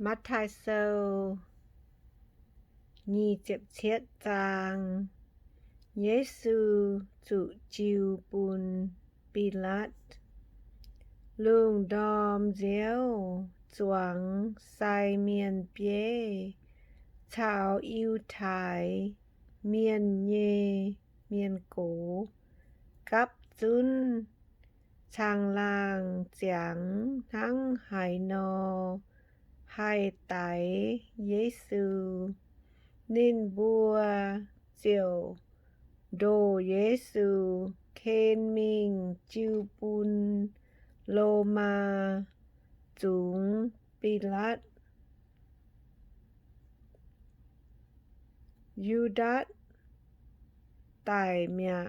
Mắt thai sâu Nhi chếp chiết giang Giê-xu chủ chiu bùn Pi-lát Lương đom déo Choáng sai miền bế Chào yêu thái Miền nhê miền cổ Cắp dún Chàng làng giảng thắng hải nò hai tái Giê-xu Ninh bùa diệu đồ Giê-xu khen mình chiu bùn lô ma chúng Pi-lát Giu-đát tài mẹ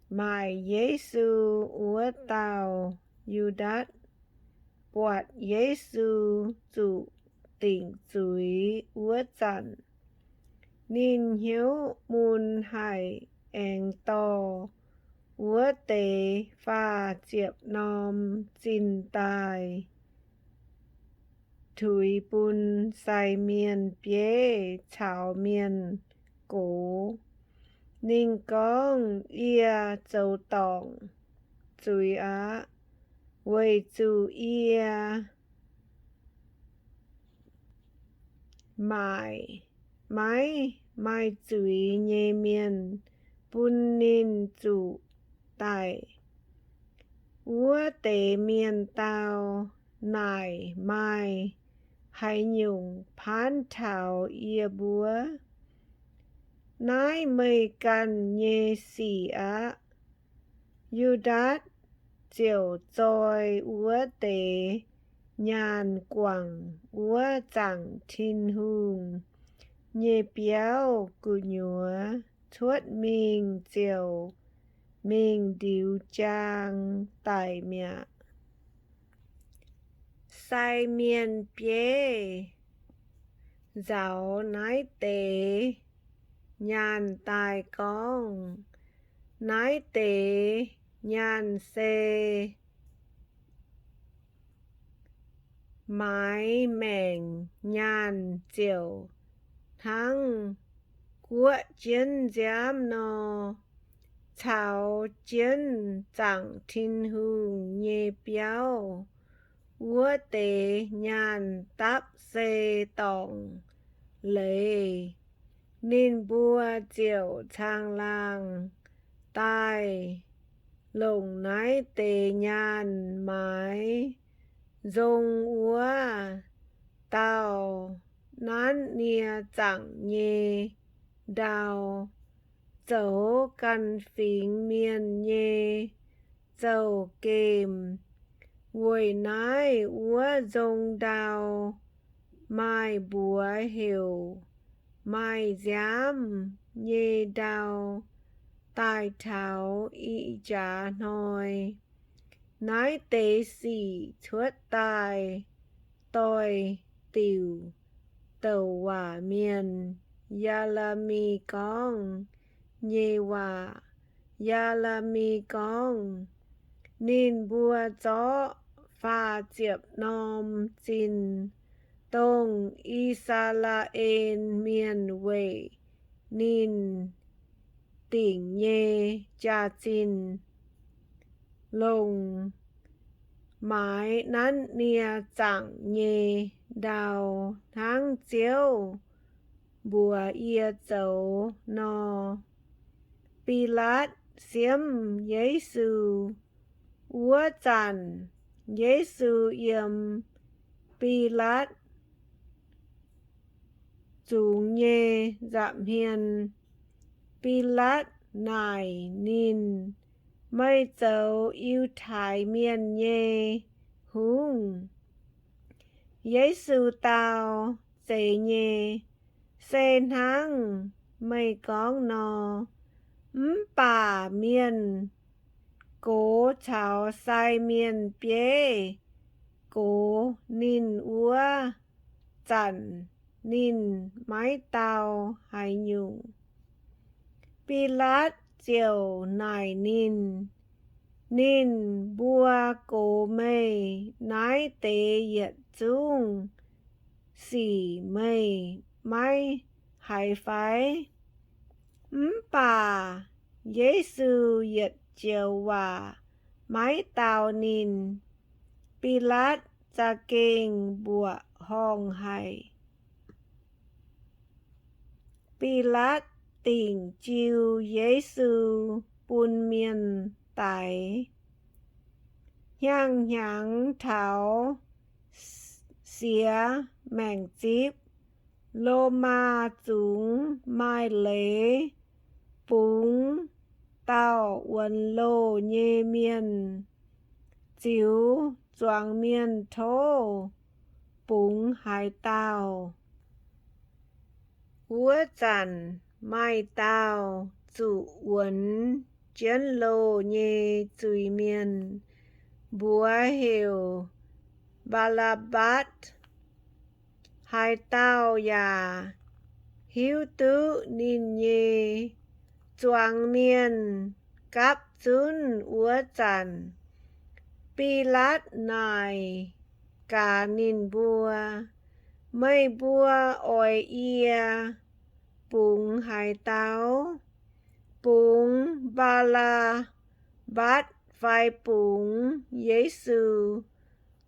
mài Giê-xu úa tàu Giu-đát Quạt Giê-xu chủ tỉnh dưới úa chặn Ninh hiếu mùn hải eng to úa tế pha chiệp nòm chín tài Thúy bùn sai miền bế chào miền cổ Ninh con ia châu tòng Chúi á Quầy chú ia Mãi Mai chúi nhê miền Bùn ninh chủ tài Úa tế miền tàu Nải mai Hay nhung phán thảo ia búa Nái mây căn nhê xỉ á Giu-đát diệu trôi úa tế nhàn quảng úa chẳng thiên hùng nhê béo cù nhúa thuất mình diệu mình điếu trang tài mẹ sai miền bế giáo nái tế nhàn tài con nái tế nhàn xê mái mèng nhàn diệu thắng của chiến giám nò chào chiến chẳng thiên hùng nhê béo úa tế nhàn táp xê tòng lê Ninh bùa diệu chàng làng tai lồng nái tế nhàn mái dông úa tàu nán nia chẳng nhê đào dấu căn phính miền nhê dầu kềm Quầy nái úa dông đào mai búa hiểu mai giám nhê đào tài thảo ý trả nòi nái tế xỉ thuất tài tôi tiểu tàu hỏa miền ya la mi con nhê hỏa ya la mi con Ninh bùa gió pha chiệp nòm chín tông Israel miền quê Ninh tỉnh nhê cha chín lồng mái nán nia chẳng nhê đào tháng chiếu bùa ia dấu nò Pi-lát xiêm Giê-xu úa chặn Giê-xu yếm Pi-lát chúng nhê giảm hiền Pi-lát nải ninh mây dấu yêu thái miền nhê hùng Giê-xu tao dễ nhê sen hăng mây con nò bà miền cố chào sai miền bế cố ninh úa chặn ninh mái tàu hay nhung Pi-lát diệu nải ninh Nín bùa cổ mê nái tế yết dung xỉ mê máy hải phái bà Giê-xu yết chiều hòa máy tàu nín Pi-lát ra kênh bùa hong hải Pi-lát tỉnh chiêu Giê-xu bùn miền tải nhang thảo xía mèng chíp lô ma chúng mai lế búng tao uẩn lô nhê miền chiếu choàng miền thô búng hải tao úa chằn mai tao chủ uẩn chiến lô nhê chùi miền búa hiểu ba la bát hai tao già hiếu tứ nín nhê choàng miền cáp chún úa chằn Pi-lát nài cả nín bùa mây bùa ỏi ia búng hải táo búng ba la bát vai búng Giê-xu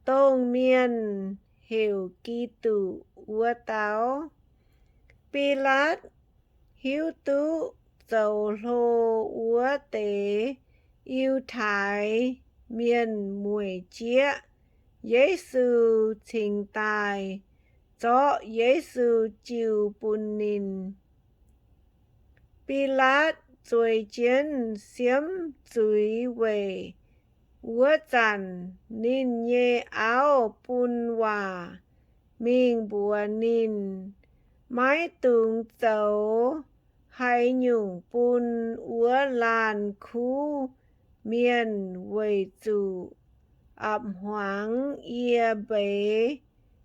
tông miền hiểu kỳ tụ úa táo Pi-lát hiếu tứ dầu lô úa tế yêu thái miền mùi chĩa Giê-xu trình tài cho Giê-xu chiều bùn nín Pi-lát chuối chiến xiêm chuối về úa chằn nín nhê áo bùn hòa mình bùa nín mái tường dấu hay nhung bùn úa làn khu miền về chủ ẩm hoáng ia bế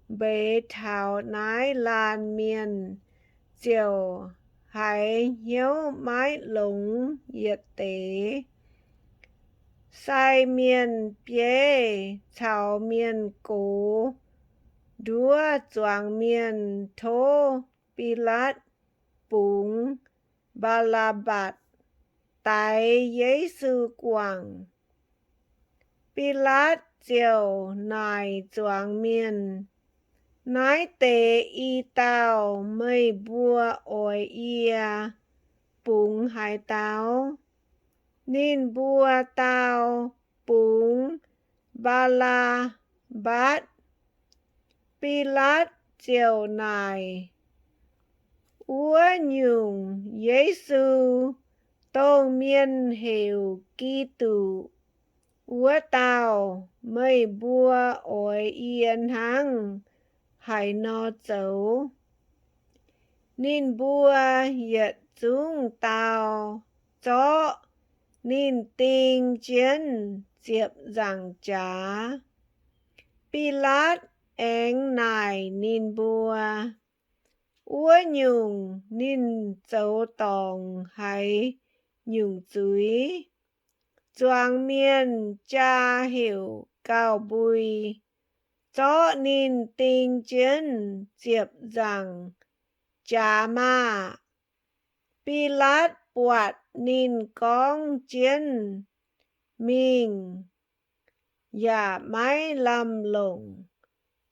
bế thảo nái làn miền chiều hải hiếu mái lống yết tế sai miền bế chào miền cổ đúa choàng miền thô Pi-lát búng ba la bát tại Giê-xu quảng Pi-lát chiều nài choàng miền nái tế y tao mây bùa ỏi ia búng hải táo nín bùa tao búng ba la bát Pi-lát chiều nài úa nhung Giê-xu tông miền hiểu kỳ tụ úa tao mây bùa ỏi yên hăng hải no chấu nín bùa yết chúng tao cho nín tình chiến diệp rằng trá Pi-lát én nài nín bùa úa nhung nín chấu tòng hay nhung chuối choàng miền cha hiểu cao bùi cho nín tình chiến diệp rằng trá ma Pi-lát boạt nín con chiến mình giả mái làm lồng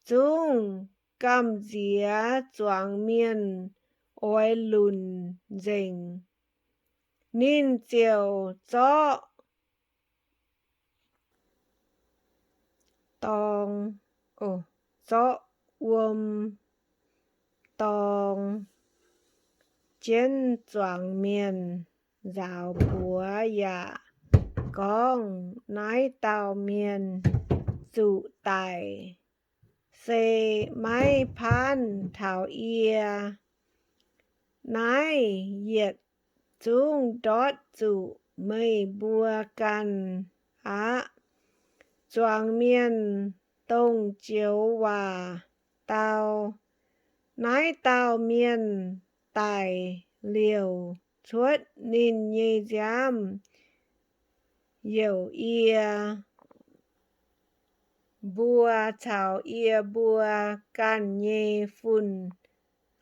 chúng cầm dĩa choàng miền ỏi lùn dình nín chiều cho tòng cho tòng chiến choàng miền rào búa dạ con nái tàu miền dụ tài xê máy phan thảo ia nái yết chúng đót dụ mây bùa căn choàng miền tông chiếu hòa tao nái tao miền tài liều chuốt nín nhê giám dầu ia bùa thảo ia bùa can nhê phun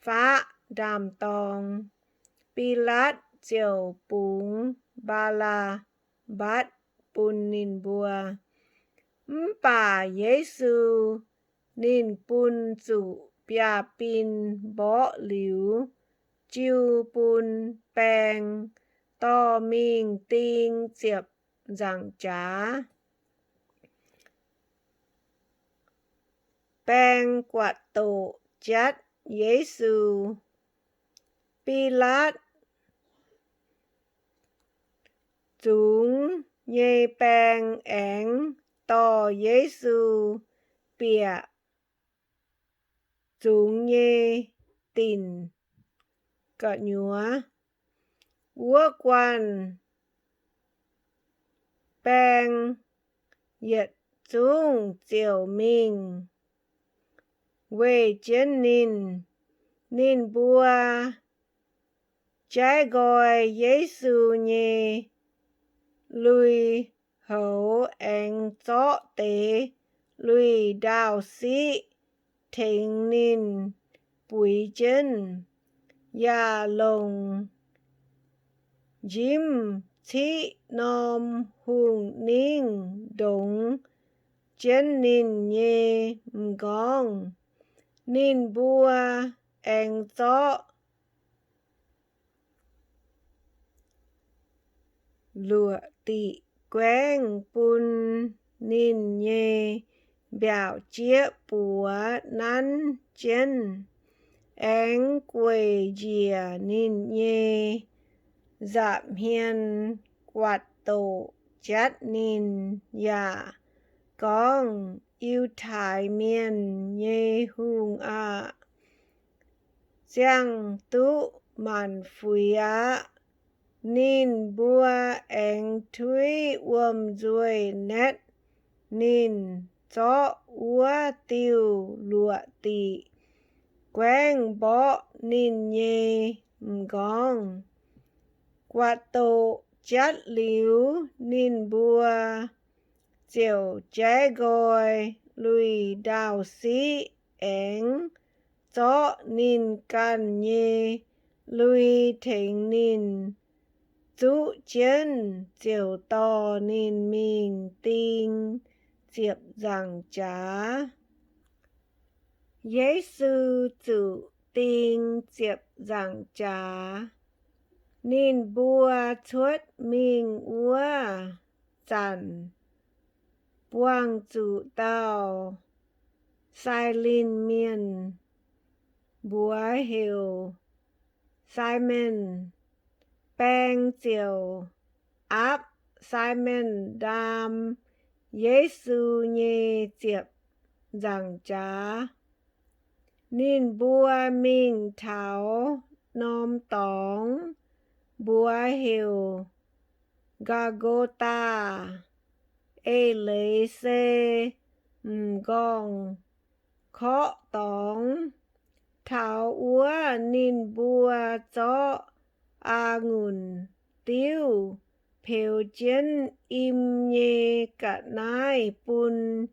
phá đàm tòng Pilat dầu búng ba la bát bùn nín bùa bà Giê-xu nín bùn chủ bia pin bỏ liu chiu bùn bèng to mình tinh diệp giảng trá bèng quạt tổ chát Giê-xu Pilat chúng nhê bèng ẻng to Giê-xu bịa chúng nhê tình cọ nhúa úa quan bèng yết chúng chiều mình quê chiến nín bùa trái gọi Giê-xu nhê lùi hấu anh chó tế lùi đào sĩ thính nín bùi chân ya lồng dìm thị nòm hùng ninh đống chân nín nhê ngong nín bùa anh chó lụa tị quen bùn nín nhê bèo chiếc bùa nắn chân anh quầy dìa nín nhê giảm hiền quạt tổ chát nín ya con yêu thái miền nhê hùng ạ giang tú màn phùi á nín bùa anh thúy duy nét nín chó úa tiêu lụa tị quen bỏ nín nhê ngong quạt tổ chát liu nín bùa chiều trái gọi lùi đào sĩ ẻng chó nín can nhê lùi thính nín chú chân chiều to nín mình tinh diệp giảng trá Giê-xu chủ tinh diệp giảng trá nín bùa chuốt mình úa chản buông chủ tao sai linh miên búa hiểu Simon bèng chiều áp Simon đam Giê-xu nhê diệp giảng trá nín bùa mình tháo nôm tóng búa hiểu Gagota ê lấy xê gong khó tóng tháo úa nín bùa chó ngùn tiêu phèo chân im nhê cả nai bùn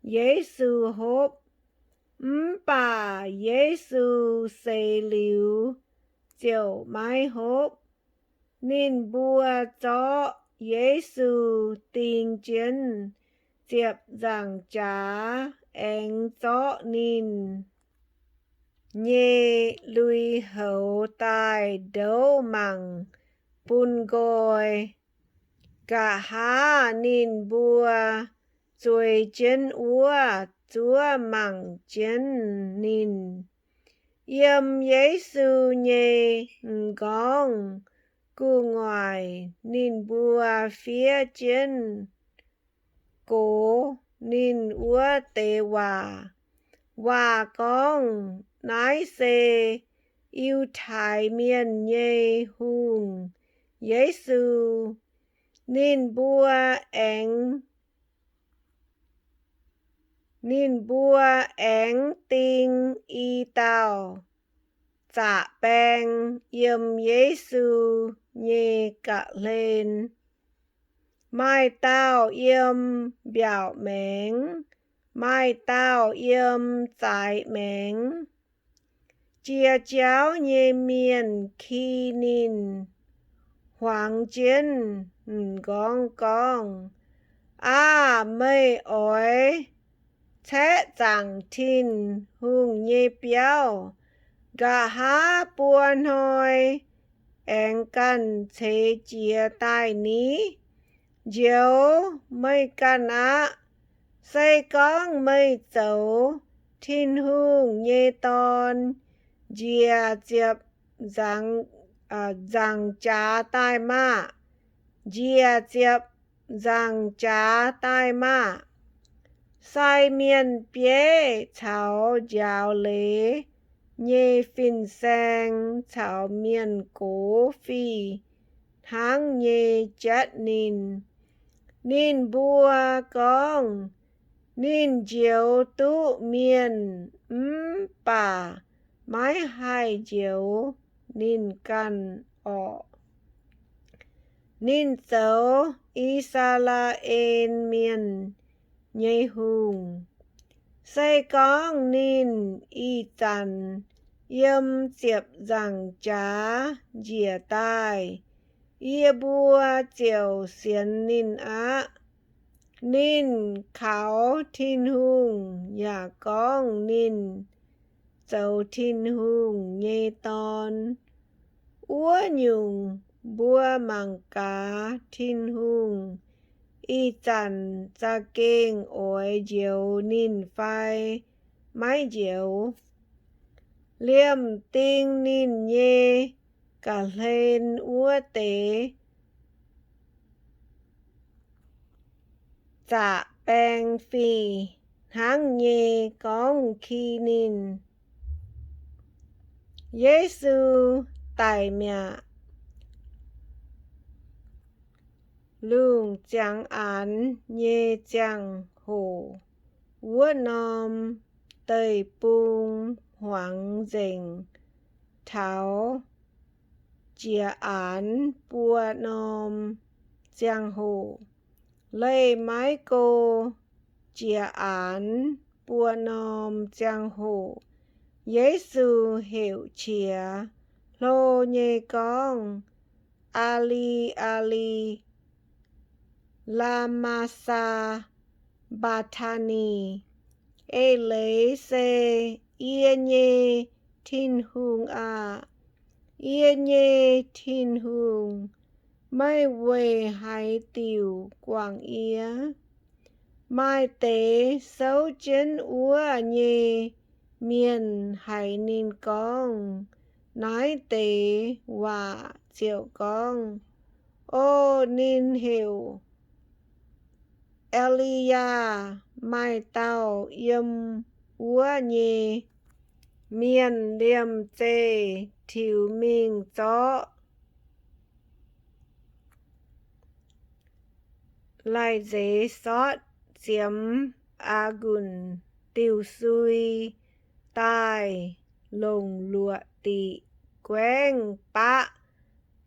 Giê-xu hốp bà Giê-xu xê liu chiều mai hốp nín bùa chó Giê-xu tinh chân diệp giảng trá anh chó nín nhê lùi hấu tài đấu mằng bùn gọi cả há nín bùa chuối chân úa chúa mằng chân nín yếm Giê-xu nhê ngong cu ngoài nín bùa phía chân cố nín úa tê hòa con nái xê yêu thái miền nhê hùng Giê-xu nín bùa ánh tinh y tao dạ bèng yếm Giê-xu nhê cả lên Mai tao yếm biểu mến, mai tao yếm giải mến. Chia cháu nhê miền khi nín, hoàng chiến gong gong. Mây ỏi, thế chẳng tin hùng nhê béo. Gà há buồn hồi, anh cần thế chia tay ní. Diếu mây căn xây con mây dấu, thiên hương nhê ton, dìa diệp rằng trá tai ma, dìa diệp rằng trá tai ma. Sai miền bế cháu giáo lế, nhê phìn sang cháu miền cố phi, tháng nhê chất nín. Nín bùa con, nín diếu tụ miền, bà, mái hai diếu, nín căn ọ. Nín dấu, Israel miền, nhây hùng. Xây con nín, y chăn, yếm diệp rằng trá, dìa tai. Ia bùa chiều xiên nín nín kháo thiên hùng nhà con nín dấu thiên hùng nhê ton. Úa nhung bùa mang cá thiên hùng y chăn ra kênh ôi diều nín phai mái diều. Liêm tinh nín nhê cả lên úa tế. Dạ bèn phi tháng nhê con khi nín. Giê-xu tại mẹ lương chẳng án nhê chẳng hổ. Úa nòm tây bung hoàng dình tháo chia án bùa nòm chẳng hổ. Lây mái cô chia án bùa nòm chẳng hổ. Giê-xu hiểu chia lô nhê con. Ali Ali Lama Sabatani ê lấy xê yên nhê thiên hương yên nhê thiên hương mai về hải tiểu quảng ia mai tế xấu chân úa nhê miền hải nín con nói tế và triệu con. Ô nín hiểu Elia mai tao yếm úa nhê miền liêm chê thiểu mình chó. Lại dễ sót chiếm gùn tiêu xui tai lồng lụa tị quen bạ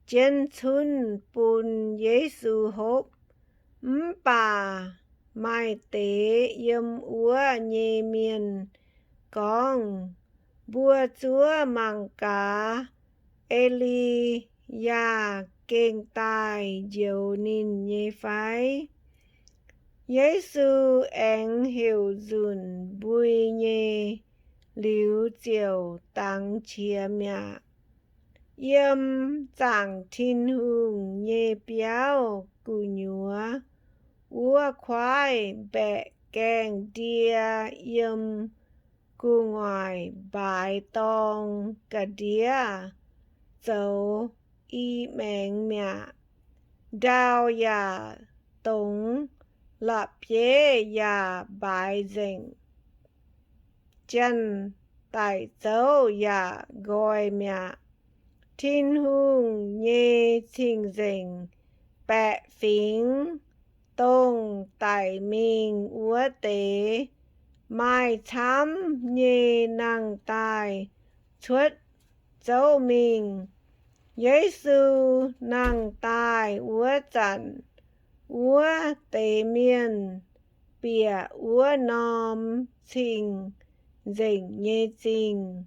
chân chun bùn Giê-xu hốp. Bà mai tế yếm úa nhê miền con bùa chúa mang cá Eli ya kênh tai diều nín nhê phái. Giê-xu anh hiểu dùn bùi nhê liu diều tăng chia mẹ. Yếm chẳng thiên hương nhê béo cù nhúa. Úa khoai bẹ kèng đia yếm cù ngoài bài tông cả đĩa. Dấu y mẹng mẹ. Đào ya tống lạp yê ya bài dình. Chân tại dấu ya gọi mẹ. Thiên hương nhê trình dình bẹ phính tông tại mình úa tế. Mai thám nhê năng tai chuất dấu mình. Giê-xu năng tai úa chặn úa tề miên bìa úa nòm trình dình nhê trình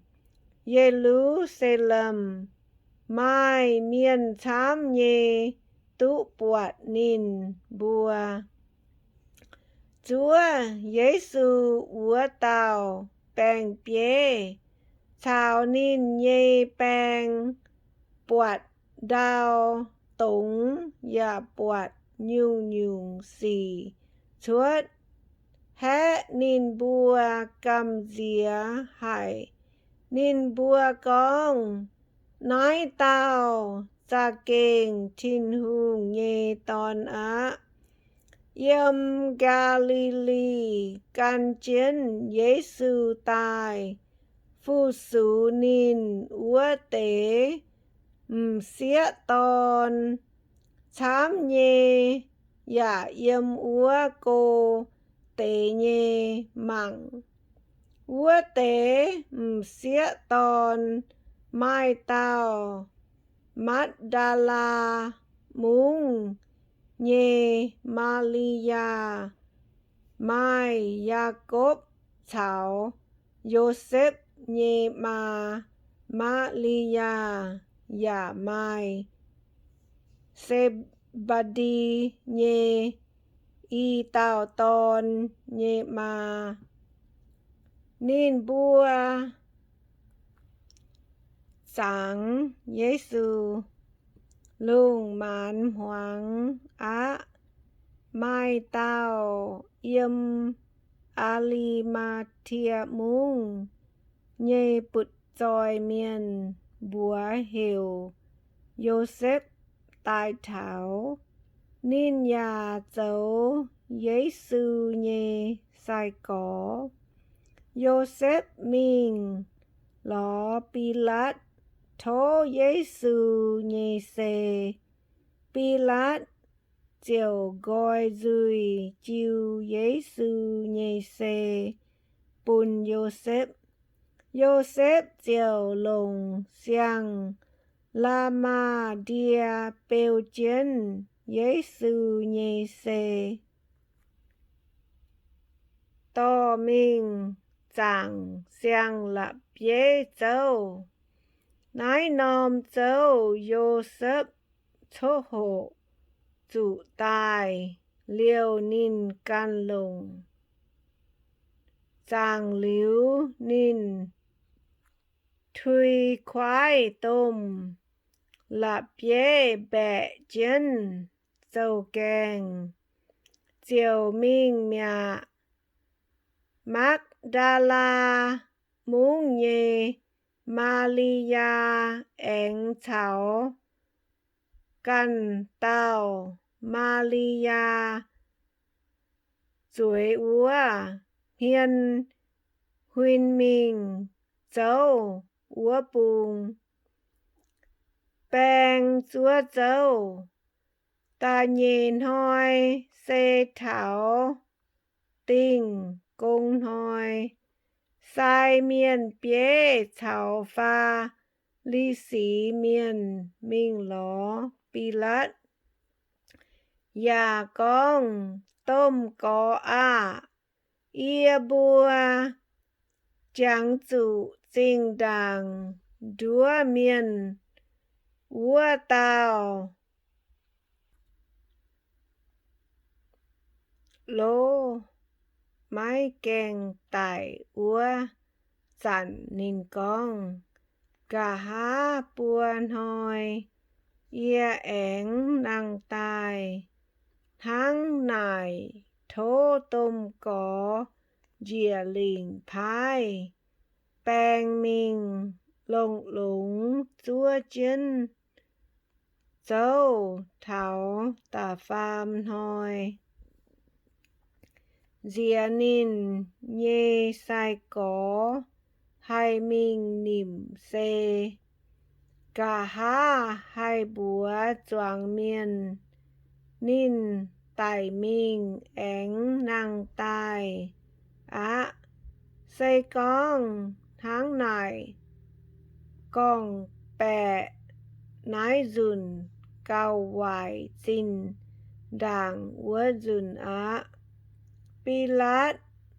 Jerusalem mai miên chám nhê tụ bọt nín bùa Chúa Giêsu úa tàu bèn bế chào nín nhê bèn bọt đào tống ya bọt nhung xì chuốt hé nín bùa cầm dìa hải nín bùa con nói tao cha kênh thiên hùng nhê tòn á yếm Galilee can chiến Giêsu tài phu sú nín úa tế xía tòn chám nhê ya yếm úa cô tế nhê mặng úa tế xía tòn mai tao mắt đà la mung nhê Malia mai Jacob cháu Joseph nhê Malia ya mai Sebadi nhê y tao ton nhê nín bùa sáng Giêsu lung mãn hoàng á mai tao yếm Alimathia mung nhê bụt dòi miên bùa hiểu Joseph tài thảo nín nhà dấu Giêsu nhê sai có Joseph mình ló Pilat thố Giêsu nhê xê Pilat chiều gọi dùi chiều Giêsu nhê xê bùn Joseph chiều lồng xiang Lama dia bêu chiến Giêsu nhê xê to mình chẳng xiang lập bế châu nái nòm châu Joseph chô hộ chủ tài liêu nín can lồng chàng liu nín thui khoái tôm lập bế bẹ chiến châu kèng chiều minh mẹ Magdala mung nhê Malia eng cháu căn tao Malia chuối úa hiên huyên mình châu úa bùng bèng chúa châu ta nhìn hoi xê thảo tình công hoi sai miên bế chào pha ly sĩ miên minh ló Pilat ya con tôm có ia bùa chẳng chủ chính đàng đúa miên úa tao lô mái kèng tại úa chặn nín con cả há buồn hồi ia ẻng năng tài tháng này thố tôm có dìa lình phai bèng mình lồng lũng chúa chân châu thảo tà phàm hồi dìa nín nhê sai có hai mình nìm xê cả há hai búa choàng miên nín tài mình ẻng năng tài xây con tháng này con bẹ nái dùn cao hoài xin đảng vua dùn á pi lát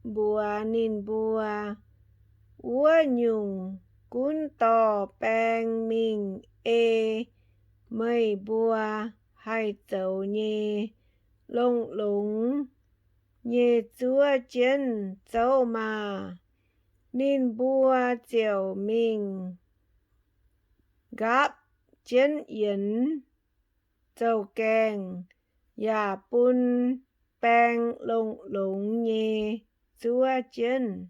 bùa nín bùa vua nhung cún tò bèng mình mây bùa hai dấu nhê lông lúng nhê chúa chiến dấu mà nín bùa chiều mình gáp chiến yến dấu kèng ya bún bèng lông lúng nhê chúa chiến